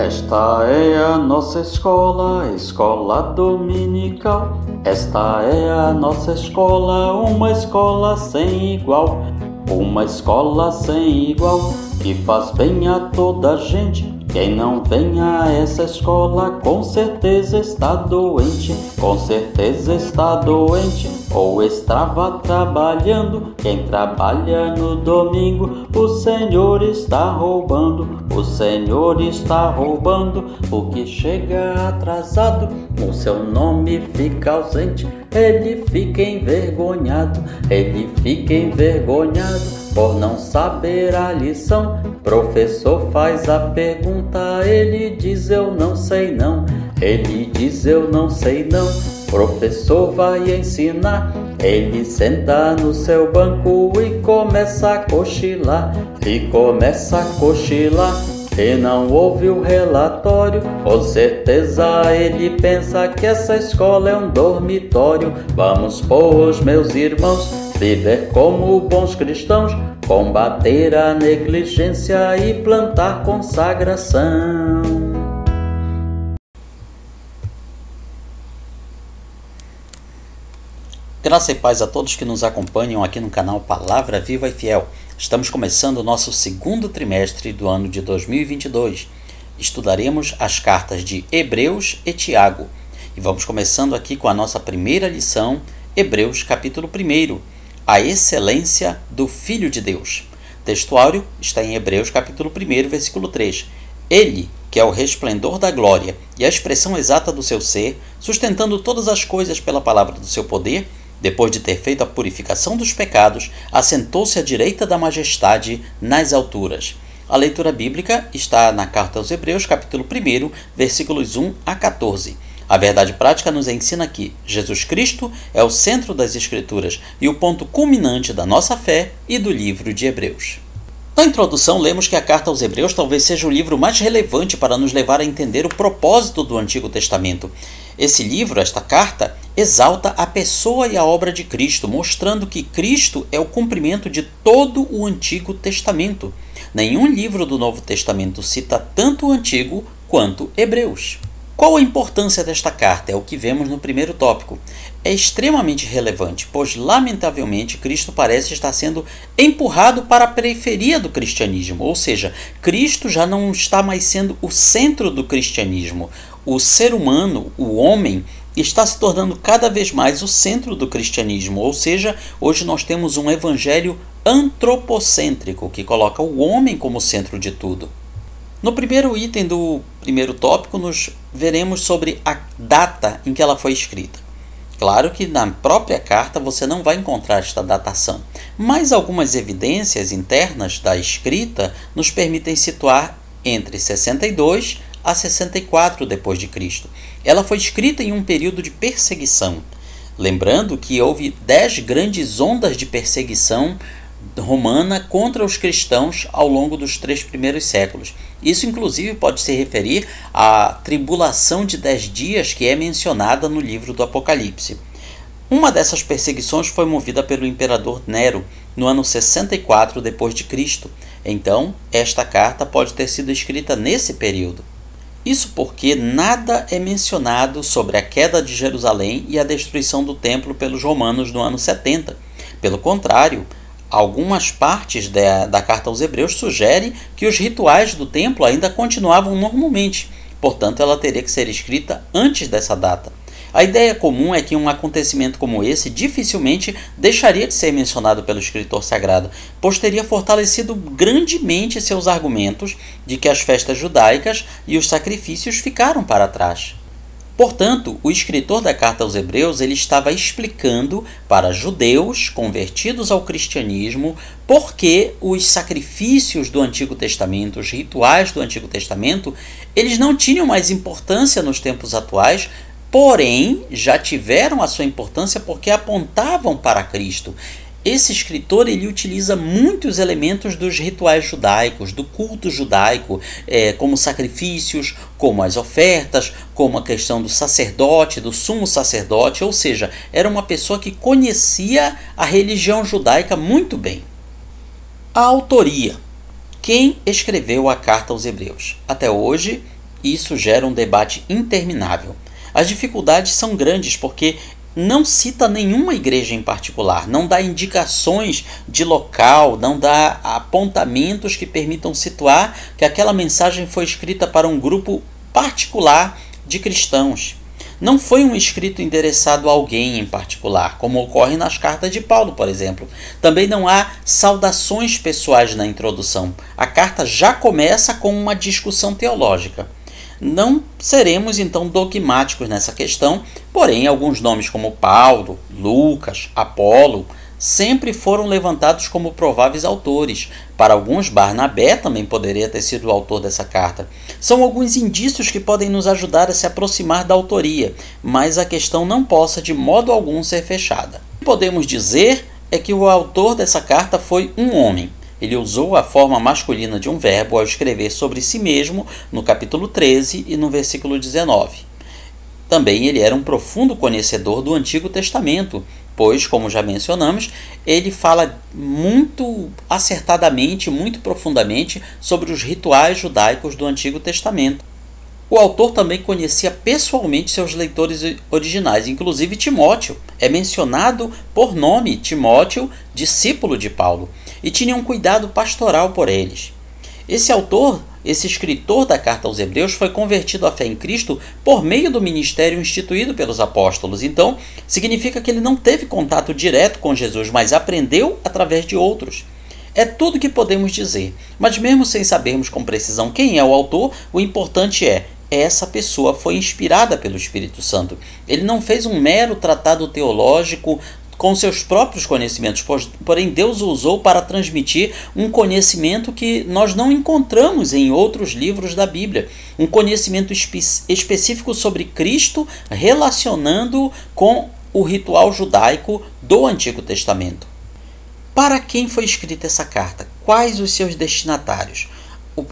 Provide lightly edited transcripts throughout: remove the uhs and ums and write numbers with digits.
Esta é a nossa escola, escola dominical. Esta é a nossa escola, uma escola sem igual. Uma escola sem igual, que faz bem a toda a gente. Quem não vem a essa escola com certeza está doente. Com certeza está doente, ou estava trabalhando. Quem trabalha no domingo, o Senhor está roubando. O Senhor está roubando, o que chega atrasado, o seu nome fica ausente. Ele fica envergonhado, ele fica envergonhado por não saber a lição. Professor faz a pergunta, ele diz eu não sei não. Ele diz eu não sei não. Professor vai ensinar, ele senta no seu banco e começa a cochilar. E começa a cochilar, e não ouve o relatório. Com certeza ele pensa que essa escola é um dormitório. Vamos, pois, meus irmãos, viver como bons cristãos, combater a negligência e plantar consagração. Graça e paz a todos que nos acompanham aqui no canal Palavra Viva e Fiel. Estamos começando o nosso segundo trimestre do ano de 2022. Estudaremos as cartas de Hebreus e Tiago. E vamos começando aqui com a nossa primeira lição, Hebreus capítulo 1, a excelência do Filho de Deus. O textuário está em Hebreus capítulo 1, versículo 3. Ele, que é o resplendor da glória e a expressão exata do seu ser, sustentando todas as coisas pela palavra do seu poder, depois de ter feito a purificação dos pecados, assentou-se à direita da majestade nas alturas. A leitura bíblica está na carta aos Hebreus, capítulo 1, versículos 1 a 14. A verdade prática nos ensina que Jesus Cristo é o centro das Escrituras e o ponto culminante da nossa fé e do livro de Hebreus. Na introdução, lemos que a carta aos Hebreus talvez seja o livro mais relevante para nos levar a entender o propósito do Antigo Testamento. Esse livro, esta carta, exalta a pessoa e a obra de Cristo, mostrando que Cristo é o cumprimento de todo o Antigo Testamento. Nenhum livro do Novo Testamento cita tanto o Antigo quanto Hebreus. Qual a importância desta carta? É o que vemos no primeiro tópico. É extremamente relevante, pois, lamentavelmente, Cristo parece estar sendo empurrado para a periferia do cristianismo, ou seja, Cristo já não está mais sendo o centro do cristianismo. O ser humano, o homem, está se tornando cada vez mais o centro do cristianismo, ou seja, hoje nós temos um evangelho antropocêntrico, que coloca o homem como centro de tudo. No primeiro item do primeiro tópico, nos veremos sobre a data em que ela foi escrita. Claro que na própria carta você não vai encontrar esta datação, mas algumas evidências internas da escrita nos permitem situar entre 62 a 64 depois de Cristo. Ela foi escrita em um período de perseguição. Lembrando que houve 10 grandes ondas de perseguição romana contra os cristãos ao longo dos 3 primeiros séculos. Isso inclusive pode se referir à tribulação de 10 dias que é mencionada no livro do Apocalipse. Uma dessas perseguições foi movida pelo imperador Nero no ano 64 depois de Cristo. Então, esta carta pode ter sido escrita nesse período. Isso porque nada é mencionado sobre a queda de Jerusalém e a destruição do templo pelos romanos no ano 70. Pelo contrário, algumas partes da carta aos Hebreus sugerem que os rituais do templo ainda continuavam normalmente, portanto ela teria que ser escrita antes dessa data. A ideia comum é que um acontecimento como esse dificilmente deixaria de ser mencionado pelo escritor sagrado, pois teria fortalecido grandemente seus argumentos de que as festas judaicas e os sacrifícios ficaram para trás. Portanto, o escritor da carta aos Hebreus ele estava explicando para judeus convertidos ao cristianismo por que os sacrifícios do Antigo Testamento, os rituais do Antigo Testamento, eles não tinham mais importância nos tempos atuais, porém já tiveram a sua importância porque apontavam para Cristo. Esse escritor ele utiliza muitos elementos dos rituais judaicos, do culto judaico, como sacrifícios, como as ofertas, como a questão do sacerdote, do sumo sacerdote, ou seja, era uma pessoa que conhecia a religião judaica muito bem. A autoria. Quem escreveu a carta aos Hebreus? Até hoje, e isso gera um debate interminável. As dificuldades são grandes porque não cita nenhuma igreja em particular, não dá indicações de local, não dá apontamentos que permitam situar que aquela mensagem foi escrita para um grupo particular de cristãos. Não foi um escrito endereçado a alguém em particular, como ocorre nas cartas de Paulo, por exemplo. Também não há saudações pessoais na introdução. A carta já começa com uma discussão teológica. Não seremos então dogmáticos nessa questão, porém alguns nomes como Paulo, Lucas, Apolo sempre foram levantados como prováveis autores. Para alguns, Barnabé também poderia ter sido o autor dessa carta. São alguns indícios que podem nos ajudar a se aproximar da autoria, mas a questão não possa de modo algum ser fechada. O que podemos dizer é que o autor dessa carta foi um homem. Ele usou a forma masculina de um verbo ao escrever sobre si mesmo no capítulo 13 e no versículo 19. Também ele era um profundo conhecedor do Antigo Testamento, pois, como já mencionamos, ele fala muito acertadamente, muito profundamente sobre os rituais judaicos do Antigo Testamento. O autor também conhecia pessoalmente seus leitores originais, inclusive Timóteo. É mencionado por nome Timóteo, discípulo de Paulo, e tinha um cuidado pastoral por eles. Esse autor, esse escritor da carta aos Hebreus, foi convertido à fé em Cristo por meio do ministério instituído pelos apóstolos. Então, significa que ele não teve contato direto com Jesus, mas aprendeu através de outros. É tudo que podemos dizer, mas mesmo sem sabermos com precisão quem é o autor, o importante é: essa pessoa foi inspirada pelo Espírito Santo. Ele não fez um mero tratado teológico com seus próprios conhecimentos, porém Deus o usou para transmitir um conhecimento que nós não encontramos em outros livros da Bíblia. Um conhecimento específico sobre Cristo, relacionando com o ritual judaico do Antigo Testamento. Para quem foi escrita essa carta? Quais os seus destinatários?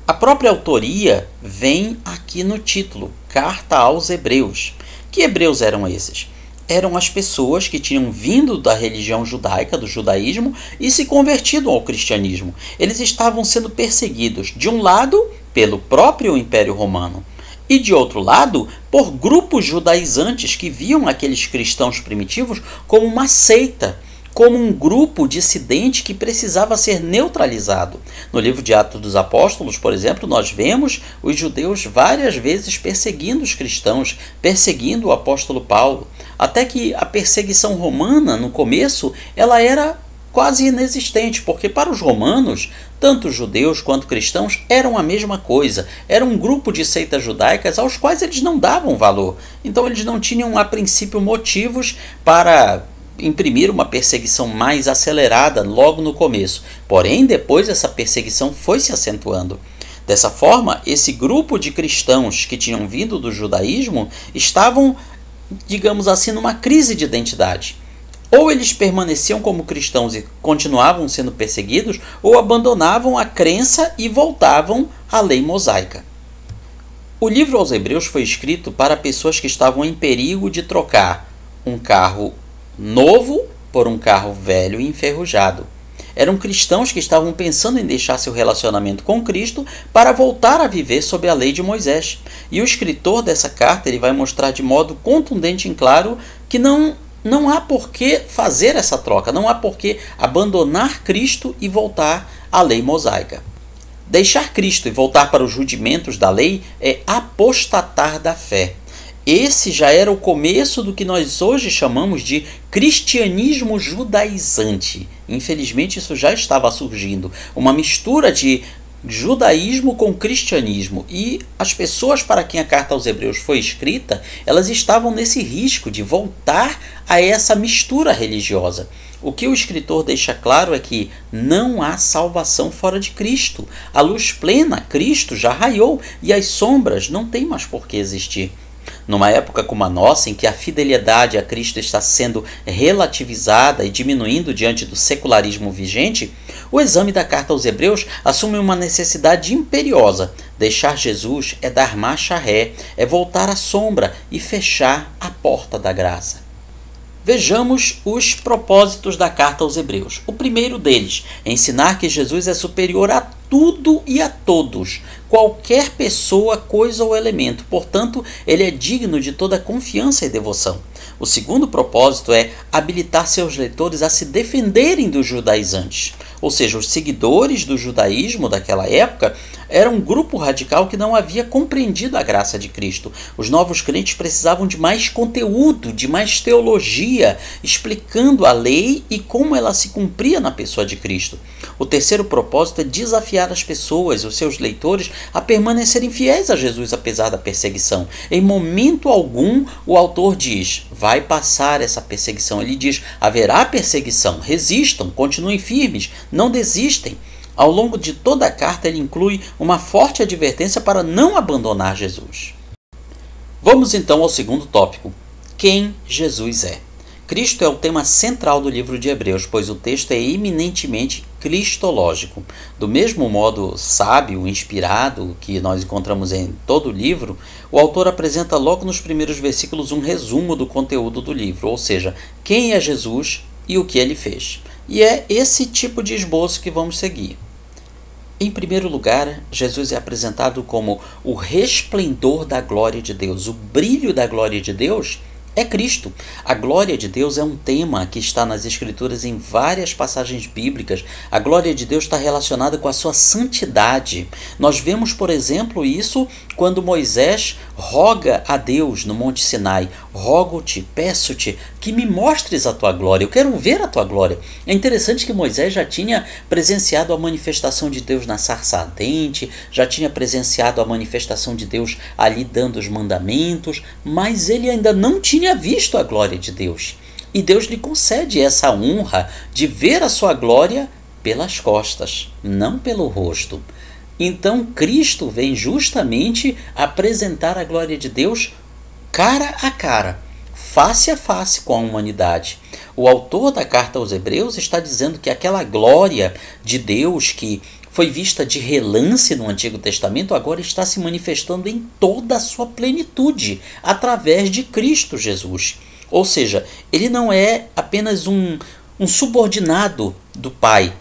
A própria autoria vem aqui no título, Carta aos Hebreus. Que hebreus eram esses? Eram as pessoas que tinham vindo da religião judaica, do judaísmo, e se convertido ao cristianismo. Eles estavam sendo perseguidos, de um lado, pelo próprio Império Romano, e de outro lado, por grupos judaizantes que viam aqueles cristãos primitivos como uma seita, como um grupo dissidente que precisava ser neutralizado. No livro de Atos dos Apóstolos, por exemplo, nós vemos os judeus várias vezes perseguindo os cristãos, perseguindo o apóstolo Paulo, até que a perseguição romana, no começo, ela era quase inexistente, porque para os romanos, tanto judeus quanto cristãos eram a mesma coisa, era um grupo de seitas judaicas aos quais eles não davam valor. Então eles não tinham, a princípio, motivos para imprimir uma perseguição mais acelerada logo no começo. Porém, depois essa perseguição foi se acentuando. Dessa forma, esse grupo de cristãos que tinham vindo do judaísmo estavam, digamos assim, numa crise de identidade. Ou eles permaneciam como cristãos e continuavam sendo perseguidos, ou abandonavam a crença e voltavam à lei mosaica. O livro aos Hebreus foi escrito para pessoas que estavam em perigo de trocar um carro novo por um carro velho e enferrujado. Eram cristãos que estavam pensando em deixar seu relacionamento com Cristo para voltar a viver sob a lei de Moisés. E o escritor dessa carta ele vai mostrar de modo contundente e claro que não há por que fazer essa troca, não há por que abandonar Cristo e voltar à lei mosaica. Deixar Cristo e voltar para os rudimentos da lei é apostatar da fé. Esse já era o começo do que nós hoje chamamos de cristianismo judaizante. Infelizmente isso já estava surgindo, uma mistura de judaísmo com cristianismo, e as pessoas para quem a carta aos Hebreus foi escrita, elas estavam nesse risco de voltar a essa mistura religiosa. O que o escritor deixa claro é que não há salvação fora de Cristo. A luz plena, Cristo, já raiou, e as sombras não têm mais por que existir. Numa época como a nossa, em que a fidelidade a Cristo está sendo relativizada e diminuindo diante do secularismo vigente, o exame da carta aos Hebreus assume uma necessidade imperiosa. Deixar Jesus é dar marcha ré, é voltar à sombra e fechar a porta da graça. Vejamos os propósitos da carta aos Hebreus. O primeiro deles é ensinar que Jesus é superior a tudo e a todos, qualquer pessoa, coisa ou elemento. Portanto, ele é digno de toda confiança e devoção. O segundo propósito é habilitar seus leitores a se defenderem dos judaizantes. Ou seja, os seguidores do judaísmo daquela época era um grupo radical que não havia compreendido a graça de Cristo. Os novos crentes precisavam de mais conteúdo, de mais teologia, explicando a lei e como ela se cumpria na pessoa de Cristo. O terceiro propósito é desafiar as pessoas, os seus leitores, a permanecerem fiéis a Jesus apesar da perseguição. Em momento algum, o autor diz, vai passar essa perseguição. Ele diz, haverá perseguição, resistam, continuem firmes, não desistem. Ao longo de toda a carta, ele inclui uma forte advertência para não abandonar Jesus. Vamos então ao segundo tópico, quem Jesus é. Cristo é o tema central do livro de Hebreus, pois o texto é eminentemente cristológico. Do mesmo modo sábio, inspirado, que nós encontramos em todo o livro, o autor apresenta logo nos primeiros versículos um resumo do conteúdo do livro, ou seja, quem é Jesus e o que ele fez. E é esse tipo de esboço que vamos seguir. Em primeiro lugar, Jesus é apresentado como o resplendor da glória de Deus, o brilho da glória de Deus é Cristo. A glória de Deus é um tema que está nas Escrituras em várias passagens bíblicas. A glória de Deus está relacionada com a sua santidade. Nós vemos, por exemplo, isso quando Moisés roga a Deus no Monte Sinai. Rogo-te, peço-te, que me mostres a tua glória. Eu quero ver a tua glória. É interessante que Moisés já tinha presenciado a manifestação de Deus na sarça ardente, já tinha presenciado a manifestação de Deus ali dando os mandamentos, mas ele ainda não tinha visto a glória de Deus. E Deus lhe concede essa honra de ver a sua glória pelas costas, não pelo rosto. Então Cristo vem justamente apresentar a glória de Deus cara a cara, face a face com a humanidade. O autor da carta aos Hebreus está dizendo que aquela glória de Deus que foi vista de relance no Antigo Testamento, agora está se manifestando em toda a sua plenitude, através de Cristo Jesus. Ou seja, ele não é apenas um subordinado do Pai,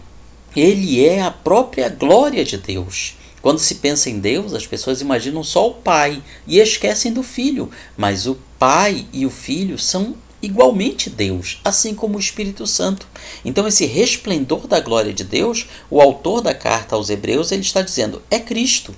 ele é a própria glória de Deus. Quando se pensa em Deus, as pessoas imaginam só o Pai e esquecem do Filho, mas o Pai e o Filho são igualmente Deus, assim como o Espírito Santo. Então esse resplendor da glória de Deus, o autor da carta aos Hebreus, ele está dizendo, é Cristo.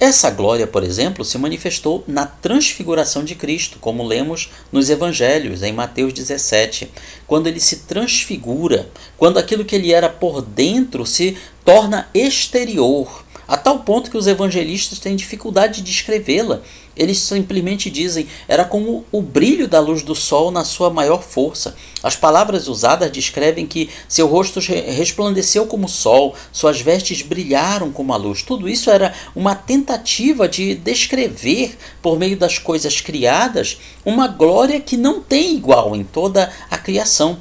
Essa glória, por exemplo, se manifestou na transfiguração de Cristo, como lemos nos Evangelhos, em Mateus 17, quando ele se transfigura, quando aquilo que ele era por dentro se torna exterior, a tal ponto que os evangelistas têm dificuldade de descrevê-la. Eles simplesmente dizem, era como o brilho da luz do sol na sua maior força. As palavras usadas descrevem que seu rosto resplandeceu como o sol, suas vestes brilharam como a luz. Tudo isso era uma tentativa de descrever, por meio das coisas criadas, uma glória que não tem igual em toda a criação.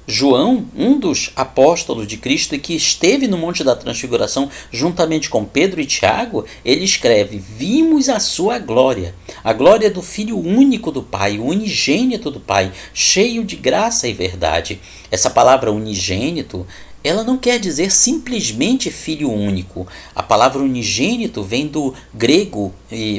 João, um dos apóstolos de Cristo e que esteve no Monte da Transfiguração juntamente com Pedro e Tiago, ele escreve, vimos a sua glória, a glória do Filho único do Pai, o unigênito do Pai, cheio de graça e verdade. Essa palavra unigênito, ela não quer dizer simplesmente filho único. A palavra unigênito vem do grego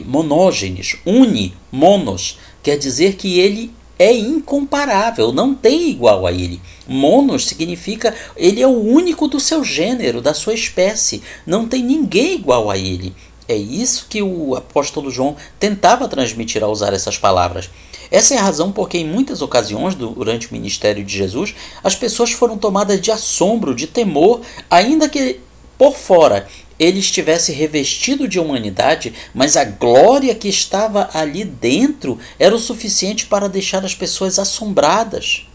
monógenes, uni, monos, quer dizer que ele é incomparável, não tem igual a ele. Monos significa ele é o único do seu gênero, da sua espécie, não tem ninguém igual a ele. É isso que o apóstolo João tentava transmitir ao usar essas palavras. Essa é a razão porque em muitas ocasiões durante o ministério de Jesus, as pessoas foram tomadas de assombro, de temor, ainda que por fora ele estivesse revestido de humanidade, mas a glória que estava ali dentro era o suficiente para deixar as pessoas assombradas.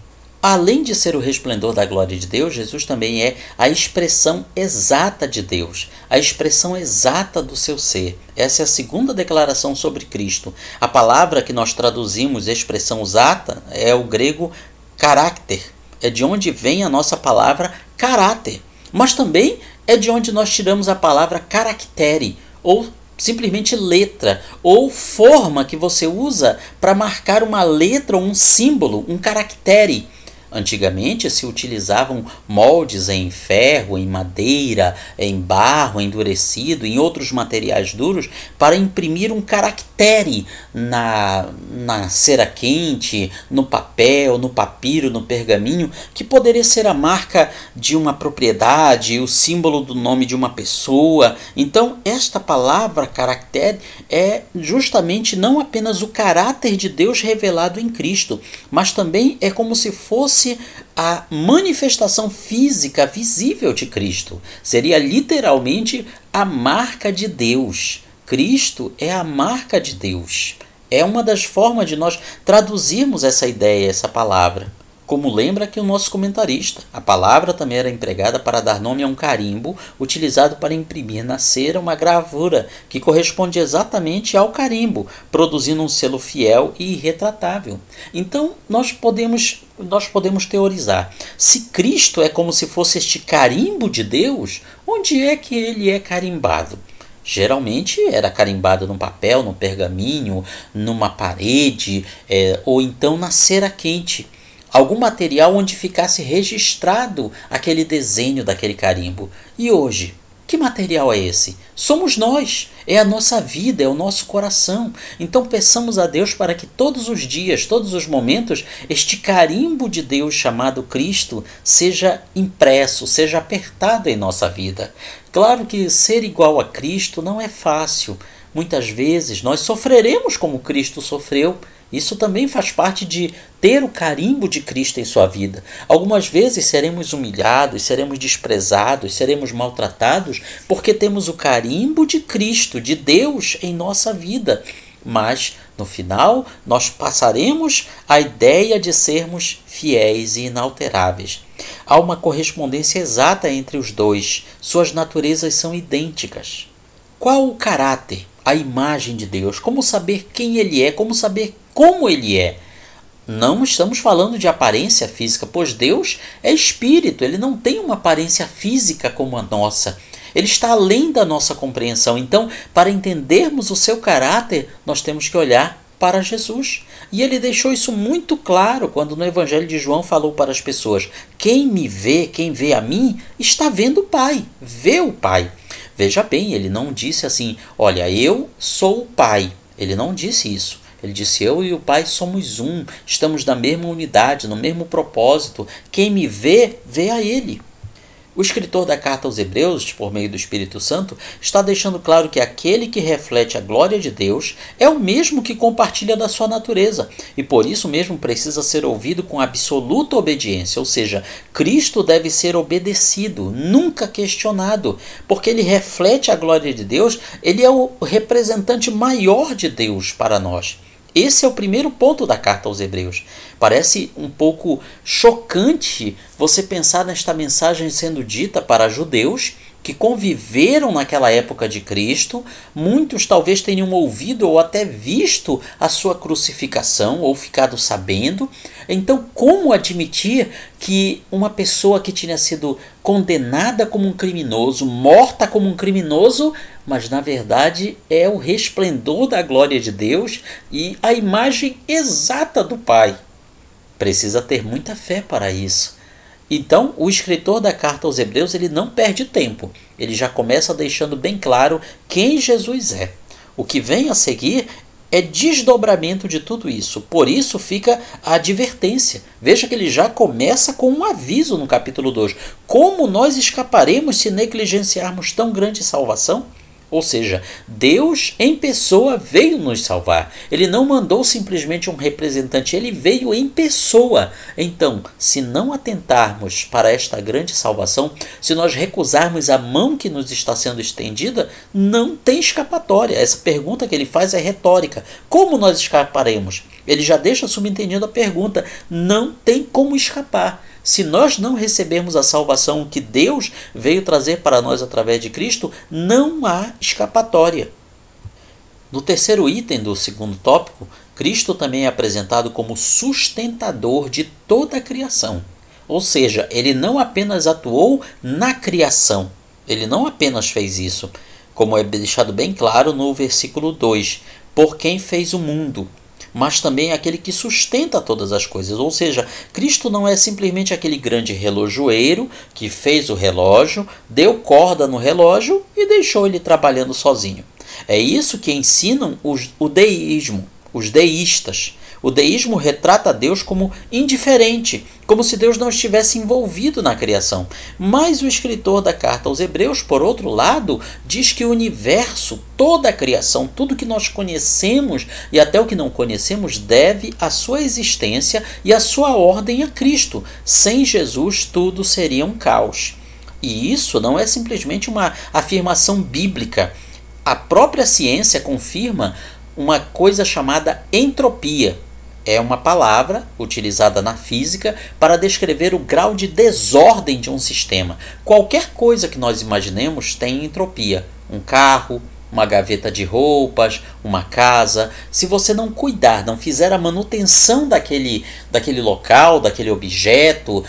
Além de ser o resplendor da glória de Deus, Jesus também é a expressão exata de Deus, a expressão exata do seu ser. Essa é a segunda declaração sobre Cristo. A palavra que nós traduzimos expressão exata é o grego caráter, é de onde vem a nossa palavra caráter, mas também é de onde nós tiramos a palavra caractere, ou simplesmente letra, ou forma que você usa para marcar uma letra ou um símbolo, um caractere. Antigamente se utilizavam moldes em ferro, em madeira, em barro endurecido, em outros materiais duros, para imprimir um caractere na cera quente, no papel, no papiro, no pergaminho, que poderia ser a marca de uma propriedade, o símbolo do nome de uma pessoa. Então, esta palavra caractere é justamente não apenas o caráter de Deus revelado em Cristo, mas também é como se fosse a manifestação física visível de Cristo. Seria literalmente a marca de Deus. Cristo é a marca de Deus. É uma das formas de nós traduzirmos essa ideia, essa palavra. Como lembra aqui o nosso comentarista, a palavra também era empregada para dar nome a um carimbo utilizado para imprimir na cera uma gravura que corresponde exatamente ao carimbo, produzindo um selo fiel e irretratável. Então nós podemos teorizar. Se Cristo é como se fosse este carimbo de Deus, onde é que ele é carimbado? Geralmente era carimbado no papel, no pergaminho, numa parede, ou então na cera quente. Algum material onde ficasse registrado aquele desenho daquele carimbo. E hoje, que material é esse? Somos nós, é a nossa vida, é o nosso coração. Então peçamos a Deus para que todos os dias, todos os momentos, este carimbo de Deus chamado Cristo seja impresso, seja apertado em nossa vida. Claro que ser igual a Cristo não é fácil. Muitas vezes nós sofreremos como Cristo sofreu. Isso também faz parte de ter o carimbo de Cristo em sua vida. Algumas vezes seremos humilhados, seremos desprezados, seremos maltratados, porque temos o carimbo de Cristo, de Deus em nossa vida. Mas, no final, nós passaremos a ideia de sermos fiéis e inalteráveis. Há uma correspondência exata entre os dois. Suas naturezas são idênticas. Qual o caráter, a imagem de Deus? Como saber quem Ele é? Como saber como Ele é? Não estamos falando de aparência física, pois Deus é espírito, Ele não tem uma aparência física como a nossa. Ele está além da nossa compreensão. Então, para entendermos o seu caráter, nós temos que olhar para Jesus. E ele deixou isso muito claro quando no Evangelho de João falou para as pessoas: quem me vê, quem vê a mim, está vendo o Pai, vê o Pai. Veja bem, ele não disse assim: olha, eu sou o Pai. Ele não disse isso. Ele disse: eu e o Pai somos um, estamos na mesma unidade, no mesmo propósito. Quem me vê, vê a Ele. O escritor da carta aos Hebreus, por meio do Espírito Santo, está deixando claro que aquele que reflete a glória de Deus é o mesmo que compartilha da sua natureza, e por isso mesmo precisa ser ouvido com absoluta obediência, ou seja, Cristo deve ser obedecido, nunca questionado, porque ele reflete a glória de Deus, ele é o representante maior de Deus para nós. Esse é o primeiro ponto da carta aos Hebreus. Parece um pouco chocante você pensar nesta mensagem sendo dita para judeus que conviveram naquela época de Cristo. Muitos talvez tenham ouvido ou até visto a sua crucificação ou ficado sabendo. Então, como admitir que uma pessoa que tinha sido condenada como um criminoso, morta como um criminoso, mas na verdade é o resplendor da glória de Deus e a imagem exata do Pai? Precisa ter muita fé para isso. Então, o escritor da carta aos Hebreus, ele não perde tempo. Ele já começa deixando bem claro quem Jesus é. O que vem a seguir é desdobramento de tudo isso. Por isso fica a advertência. Veja que ele já começa com um aviso no capítulo 2. Como nós escaparemos se negligenciarmos tão grande salvação? Ou seja, Deus em pessoa veio nos salvar. Ele não mandou simplesmente um representante, ele veio em pessoa. Então, se não atentarmos para esta grande salvação, se nós recusarmos a mão que nos está sendo estendida, não tem escapatória. Essa pergunta que ele faz é retórica. Como nós escaparemos? Ele já deixa subentendido a pergunta. Não tem como escapar. Se nós não recebermos a salvação que Deus veio trazer para nós através de Cristo, não há escapatória. No terceiro item do segundo tópico, Cristo também é apresentado como sustentador de toda a criação. Ou seja, ele não apenas atuou na criação, ele não apenas fez isso, como é deixado bem claro no versículo 2, por quem fez o mundo. mas também é aquele que sustenta todas as coisas. Ou seja, Cristo não é simplesmente aquele grande relojoeiro que fez o relógio, deu corda no relógio e deixou ele trabalhando sozinho. É isso que ensinam o deísmo, os deístas. O deísmo retrata Deus como indiferente, como se Deus não estivesse envolvido na criação. Mas o escritor da carta aos Hebreus, por outro lado, diz que o universo, toda a criação, tudo que nós conhecemos e até o que não conhecemos, deve a sua existência e a sua ordem a Cristo. Sem Jesus, tudo seria um caos. E isso não é simplesmente uma afirmação bíblica. A própria ciência confirma uma coisa chamada entropia. É uma palavra utilizada na física para descrever o grau de desordem de um sistema. Qualquer coisa que nós imaginemos tem entropia. Um carro, uma gaveta de roupas, uma casa. Se você não cuidar, não fizer a manutenção daquele local, daquele objeto,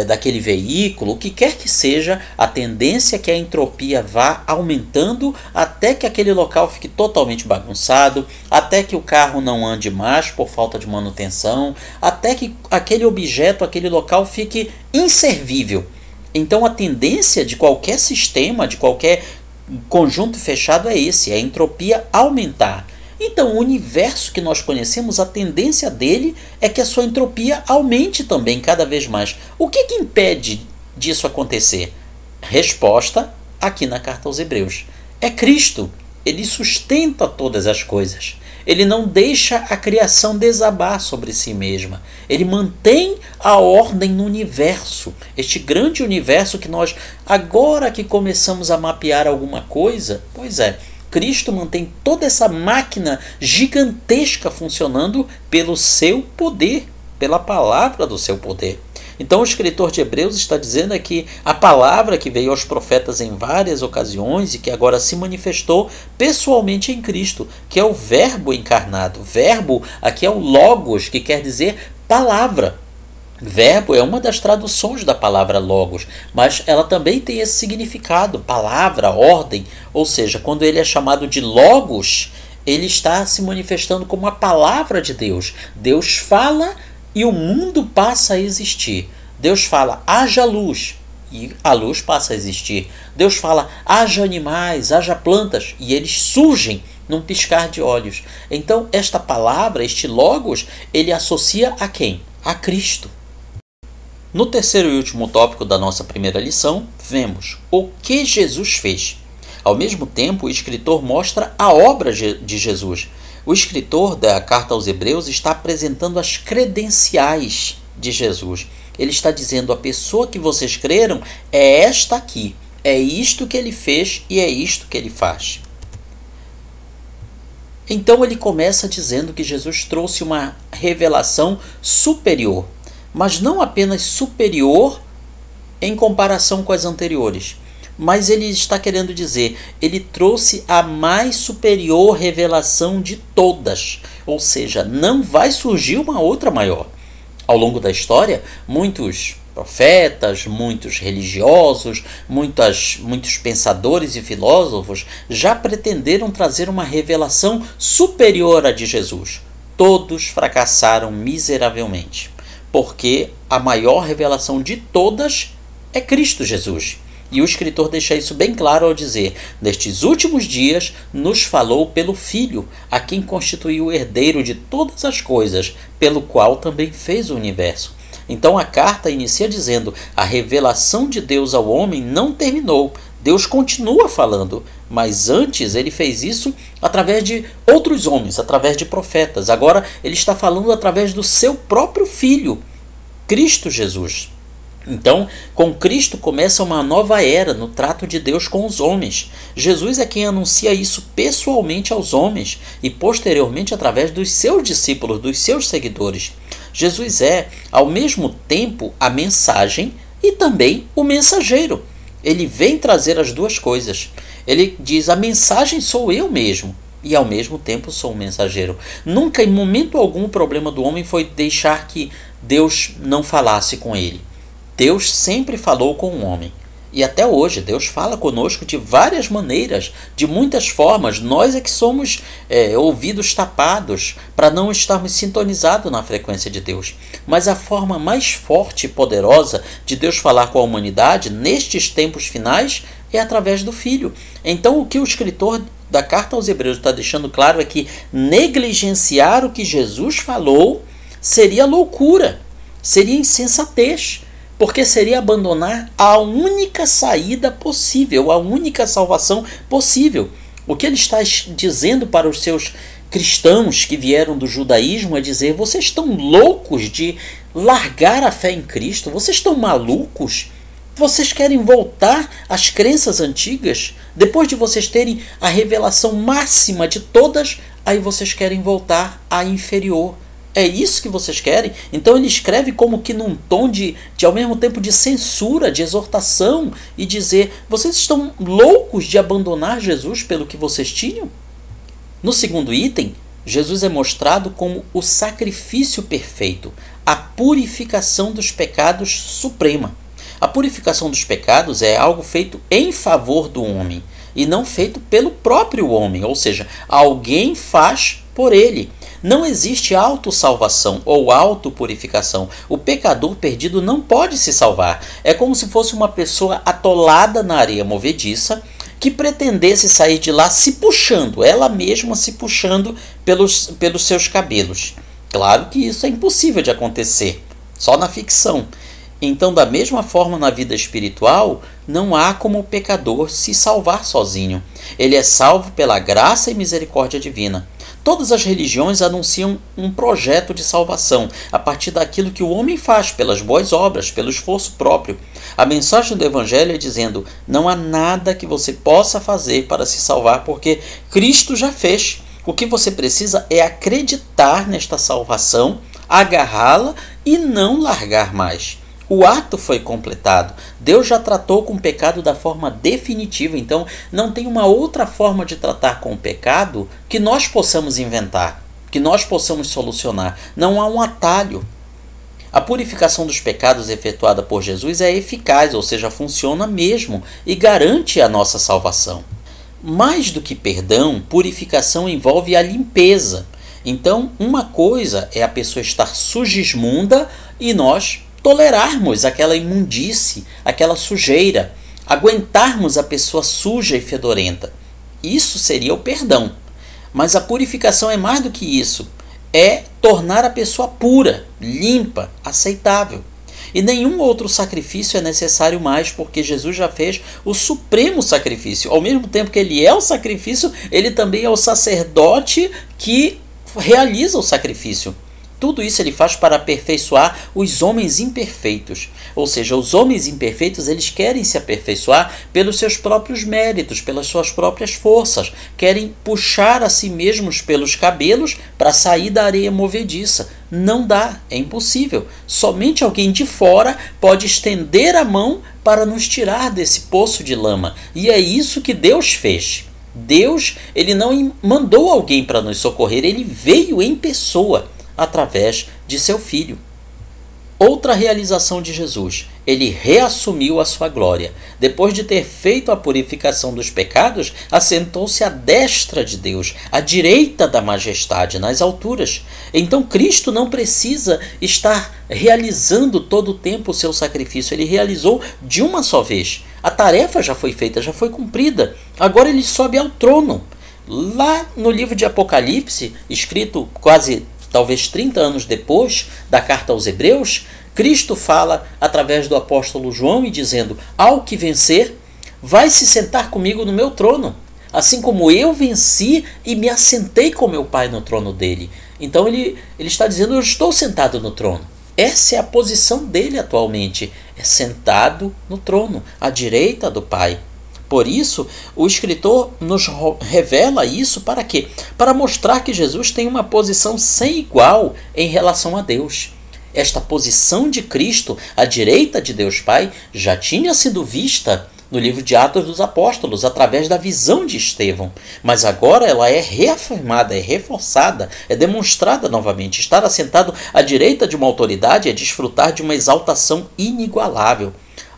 daquele veículo, o que quer que seja, a tendência é que a entropia vá aumentando até que aquele local fique totalmente bagunçado, até que o carro não ande mais por falta de manutenção, até que aquele objeto, aquele local fique inservível. Então a tendência de qualquer sistema, de qualquer conjunto fechado é esse, é a entropia aumentar. Então o universo que nós conhecemos, a tendência dele é que a sua entropia aumente também cada vez mais. O que impede disso acontecer? Resposta aqui na carta aos Hebreus. É Cristo. Ele sustenta todas as coisas. Ele não deixa a criação desabar sobre si mesma. Ele mantém a ordem no universo. Este grande universo que nós, agora que começamos a mapear alguma coisa, pois é, Cristo mantém toda essa máquina gigantesca funcionando pelo seu poder, pela palavra do seu poder. Então o escritor de Hebreus está dizendo que a palavra que veio aos profetas em várias ocasiões e que agora se manifestou pessoalmente em Cristo, que é o verbo encarnado. Verbo aqui é o logos, que quer dizer palavra. Verbo é uma das traduções da palavra logos, mas ela também tem esse significado, palavra, ordem. Ou seja, quando ele é chamado de logos, ele está se manifestando como a palavra de Deus. Deus fala e o mundo passa a existir. Deus fala, haja luz, e a luz passa a existir. Deus fala, haja animais, haja plantas, e eles surgem num piscar de olhos. Então, esta palavra, este logos, ele associa a quem? A Cristo. No terceiro e último tópico da nossa primeira lição, vemos o que Jesus fez. Ao mesmo tempo, o escritor mostra a obra de Jesus. O escritor da carta aos Hebreus está apresentando as credenciais de Jesus. Ele está dizendo, a pessoa que vocês creram é esta aqui. É isto que ele fez e é isto que ele faz. Então ele começa dizendo que Jesus trouxe uma revelação superior. Mas não apenas superior em comparação com as anteriores. Mas ele está querendo dizer, ele trouxe a mais superior revelação de todas. Ou seja, não vai surgir uma outra maior. Ao longo da história, muitos profetas, muitos religiosos, muitos pensadores e filósofos já pretenderam trazer uma revelação superior à de Jesus. Todos fracassaram miseravelmente, porque a maior revelação de todas é Cristo Jesus. E o escritor deixa isso bem claro ao dizer, nestes últimos dias nos falou pelo Filho, a quem constituiu o herdeiro de todas as coisas, pelo qual também fez o universo. Então a carta inicia dizendo, a revelação de Deus ao homem não terminou. Deus continua falando, mas antes ele fez isso através de outros homens, através de profetas. Agora ele está falando através do seu próprio Filho, Cristo Jesus. Então, com Cristo começa uma nova era no trato de Deus com os homens. Jesus é quem anuncia isso pessoalmente aos homens e posteriormente através dos seus discípulos, dos seus seguidores. Jesus é, ao mesmo tempo, a mensagem e também o mensageiro. Ele vem trazer as duas coisas. Ele diz, a mensagem sou eu mesmo e ao mesmo tempo sou um mensageiro. Nunca, em momento algum, o problema do homem foi deixar que Deus não falasse com ele. Deus sempre falou com o homem. E até hoje Deus fala conosco de várias maneiras, de muitas formas. Nós é que somos ouvidos tapados para não estarmos sintonizados na frequência de Deus. Mas a forma mais forte e poderosa de Deus falar com a humanidade nestes tempos finais é através do Filho. Então o que o escritor da carta aos Hebreus está deixando claro é que negligenciar o que Jesus falou seria loucura, seria insensatez. Porque seria abandonar a única saída possível, a única salvação possível. O que ele está dizendo para os seus cristãos que vieram do judaísmo é dizer: vocês estão loucos de largar a fé em Cristo? Vocês estão malucos? Vocês querem voltar às crenças antigas? Depois de vocês terem a revelação máxima de todas, aí vocês querem voltar à inferior. É isso que vocês querem? Então ele escreve como que num tom de ao mesmo tempo de censura, de exortação, e dizer: vocês estão loucos de abandonar Jesus pelo que vocês tinham? No segundo item, Jesus é mostrado como o sacrifício perfeito, a purificação dos pecados suprema. A purificação dos pecados é algo feito em favor do homem e não feito pelo próprio homem, ou seja, alguém faz por ele. Não existe autossalvação ou autopurificação. O pecador perdido não pode se salvar. É como se fosse uma pessoa atolada na areia movediça que pretendesse sair de lá se puxando, ela mesma se puxando pelos seus cabelos. Claro que isso é impossível de acontecer, só na ficção. Então, da mesma forma, na vida espiritual, não há como o pecador se salvar sozinho. Ele é salvo pela graça e misericórdia divina. Todas as religiões anunciam um projeto de salvação a partir daquilo que o homem faz, pelas boas obras, pelo esforço próprio. A mensagem do Evangelho é dizendo: não há nada que você possa fazer para se salvar, porque Cristo já fez. O que você precisa é acreditar nesta salvação, agarrá-la e não largar mais. O ato foi completado. Deus já tratou com o pecado da forma definitiva. Então não tem uma outra forma de tratar com o pecado que nós possamos inventar, que nós possamos solucionar. Não há um atalho. A purificação dos pecados efetuada por Jesus é eficaz, ou seja, funciona mesmo e garante a nossa salvação. Mais do que perdão, purificação envolve a limpeza. Então, uma coisa é a pessoa estar sugismunda e nós tolerarmos aquela imundície, aquela sujeira, aguentarmos a pessoa suja e fedorenta. Isso seria o perdão. Mas a purificação é mais do que isso. É tornar a pessoa pura, limpa, aceitável. E nenhum outro sacrifício é necessário mais, porque Jesus já fez o supremo sacrifício. Ao mesmo tempo que ele é o sacrifício, ele também é o sacerdote que realiza o sacrifício. Tudo isso ele faz para aperfeiçoar os homens imperfeitos. Ou seja, os homens imperfeitos, eles querem se aperfeiçoar pelos seus próprios méritos, pelas suas próprias forças. Querem puxar a si mesmos pelos cabelos para sair da areia movediça. Não dá, é impossível. Somente alguém de fora pode estender a mão para nos tirar desse poço de lama. E é isso que Deus fez. Deus, ele não mandou alguém para nos socorrer, ele veio em pessoa, através de seu Filho. Outra realização de Jesus: ele reassumiu a sua glória. Depois de ter feito a purificação dos pecados, assentou-se à destra de Deus, à direita da majestade, nas alturas. Então Cristo não precisa estar realizando todo o tempo o seu sacrifício. Ele realizou de uma só vez. A tarefa já foi feita, já foi cumprida. Agora ele sobe ao trono. Lá no livro de Apocalipse, escrito talvez 30 anos depois da carta aos Hebreus, Cristo fala através do apóstolo João e dizendo: ao que vencer, vai se sentar comigo no meu trono, assim como eu venci e me assentei com meu Pai no trono dele. Então ele está dizendo: eu estou sentado no trono. Essa é a posição dele atualmente, é sentado no trono, à direita do Pai. Por isso, o escritor nos revela isso para quê? Para mostrar que Jesus tem uma posição sem igual em relação a Deus. Esta posição de Cristo, à direita de Deus Pai, já tinha sido vista no livro de Atos dos Apóstolos, através da visão de Estevão. Mas agora ela é reafirmada, é reforçada, é demonstrada novamente. Estar assentado à direita de uma autoridade é desfrutar de uma exaltação inigualável.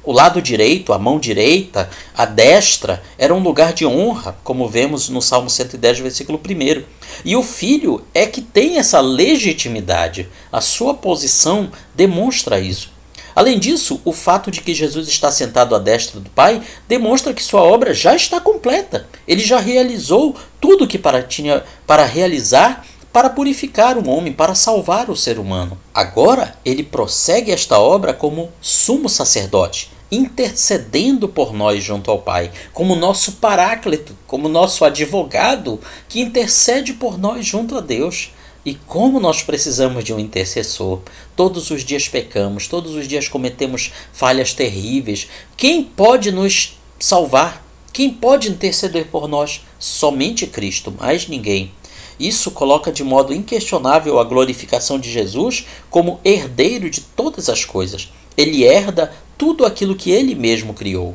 O lado direito, a mão direita, a destra, era um lugar de honra, como vemos no Salmo 110, versículo 1. E o filho é que tem essa legitimidade. A sua posição demonstra isso. Além disso, o fato de que Jesus está sentado à destra do Pai demonstra que sua obra já está completa. Ele já realizou tudo o que tinha para realizar para purificar o homem, para salvar o ser humano. Agora, ele prossegue esta obra como sumo sacerdote, intercedendo por nós junto ao Pai, como nosso paráclito, como nosso advogado que intercede por nós junto a Deus. E como nós precisamos de um intercessor. Todos os dias pecamos, todos os dias cometemos falhas terríveis. Quem pode nos salvar? Quem pode interceder por nós? Somente Cristo, mais ninguém. Isso coloca de modo inquestionável a glorificação de Jesus como herdeiro de todas as coisas. Ele herda tudo aquilo que ele mesmo criou.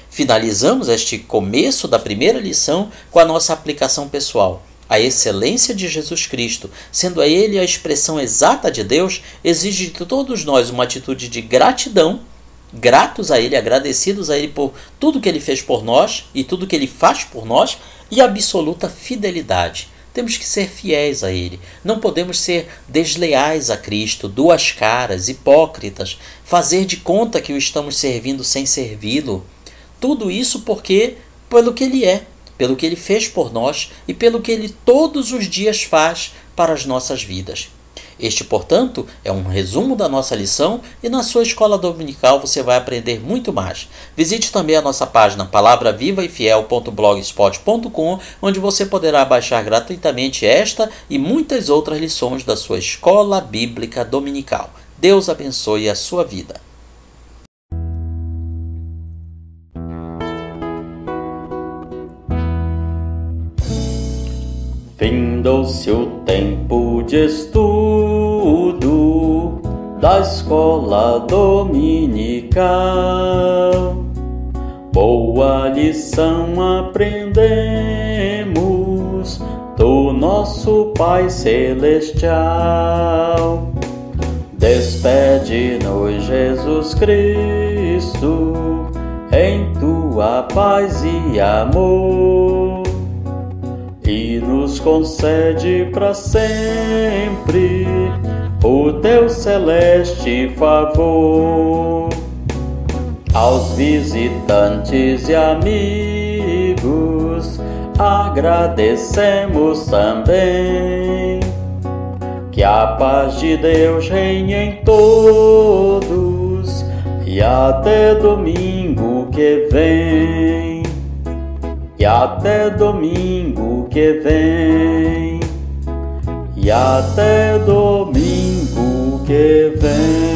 Finalizamos este começo da primeira lição com a nossa aplicação pessoal. A excelência de Jesus Cristo, sendo a Ele a expressão exata de Deus, exige de todos nós uma atitude de gratidão, gratos a Ele, agradecidos a Ele por tudo que Ele fez por nós e tudo que Ele faz por nós, e absoluta fidelidade. Temos que ser fiéis a Ele. Não podemos ser desleais a Cristo, duas caras, hipócritas, fazer de conta que o estamos servindo sem servi-lo. Tudo isso pelo que Ele é, pelo que Ele fez por nós e pelo que Ele todos os dias faz para as nossas vidas. Este, portanto, é um resumo da nossa lição e na sua escola dominical você vai aprender muito mais. Visite também a nossa página palavravivaifiel.blogspot.com, onde você poderá baixar gratuitamente esta e muitas outras lições da sua escola bíblica dominical. Deus abençoe a sua vida. Findou-se o tempo de estudo da escola dominical. Boa lição aprendemos do nosso Pai Celestial. Despede-nos, Jesus Cristo, em tua paz e amor, e nos concede para sempre o teu celeste favor. Aos visitantes e amigos agradecemos também. Que a paz de Deus reine em todos e até domingo que vem. E até domingo que vem. E até domingo que vem.